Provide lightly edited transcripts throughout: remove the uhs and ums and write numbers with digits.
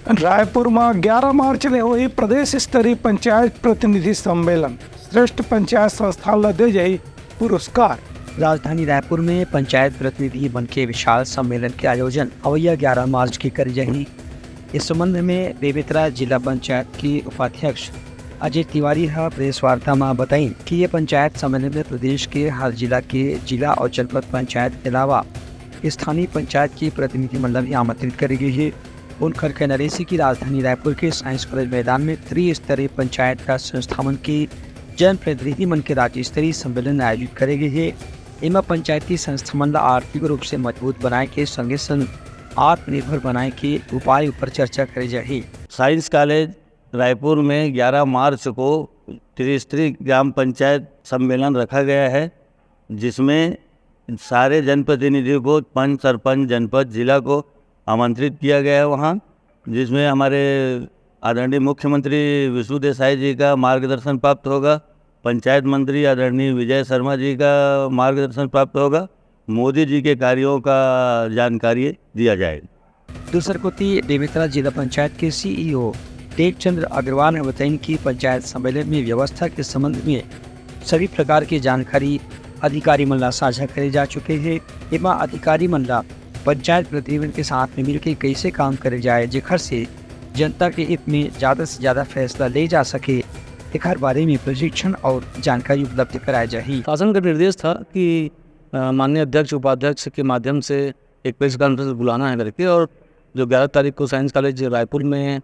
रायपुर में 11 मार्च ले हुई प्रदेश स्तरीय पंचायत प्रतिनिधि सम्मेलन, श्रेष्ठ पंचायत संस्था ला दे जाई पुरस्कार। राजधानी रायपुर में पंचायत प्रतिनिधि बन के विशाल सम्मेलन के आयोजन अवैया 11 मार्च की करी जाही। इस संबंध में बेमेतरा जिला पंचायत के उपाध्यक्ष अजय तिवारी प्रेस वार्ता में बताई कि ये पंचायत सम्मेलन में प्रदेश के हर जिला के जिला और जनपद पंचायत के अलावा स्थानीय पंचायत की प्रतिनिधि मंडल भी आमंत्रित करी गई है। उनकर कहना है कि राजधानी रायपुर के साइंस कॉलेज मैदान में त्रिस्तरीय पंचायत का संस्थापन की जन प्रतिनिधि मन के राज्य स्तरीय सम्मेलन आयोजित करे गए है। इनमें पंचायती संस्था मंडल आर्थिक रूप से मजबूत बनाए के संगे संग आत्मनिर्भर बनाए के उपाय पर चर्चा करी जाए। साइंस कॉलेज रायपुर में 11 मार्च को त्रिस्तरीय ग्राम पंचायत सम्मेलन रखा गया है, जिसमें सारे जनप्रतिनिधियों को पंच, सरपंच, जनपद, जिला को आमंत्रित किया गया है वहाँ, जिसमें हमारे आदरणीय मुख्यमंत्री विष्णु देसाई जी का मार्गदर्शन प्राप्त होगा, पंचायत मंत्री आदरणीय विजय शर्मा जी का मार्गदर्शन प्राप्त होगा, मोदी जी के कार्यों का जानकारी दिया जाएगा। दूसर कोती बेमेतरा जिला पंचायत के सीईओ टेक चंद्र अग्रवाल ने बताया कि पंचायत सम्मेलन में व्यवस्था के संबंध में सभी प्रकार की जानकारी अधिकारी मंडल साझा करे जा चुके हैं। एवं अधिकारी मंडल पंचायत प्रतिनिधियों के साथ में मिलकर कैसे काम करे जाए, जेखर से जनता के हित में ज़्यादा से ज़्यादा फैसला ले जा सके, हर बारे में प्रशिक्षण और जानकारी उपलब्ध कराई जाए। शासन का निर्देश था कि माननीय अध्यक्ष उपाध्यक्ष के माध्यम से एक प्रेस कॉन्फ्रेंस बुलाना है करके, और जो 11 तारीख को साइंस कॉलेज रायपुर में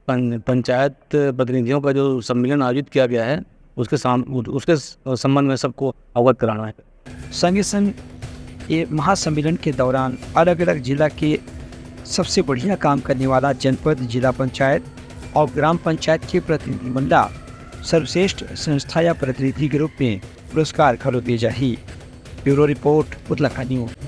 पंचायत प्रतिनिधियों का जो सम्मेलन आयोजित किया गया है उसके संबंध में सबको अवगत कराना है। संगे संग ये महासम्मेलन के दौरान अलग अलग जिला के सबसे बढ़िया काम करने वाला जनपद, जिला पंचायत और ग्राम पंचायत के प्रतिनिधि मंडल सर्वश्रेष्ठ संस्था या प्रतिनिधि के रूप में पुरस्कार खरीदे जाही। Bureau report, Uttarakhand news.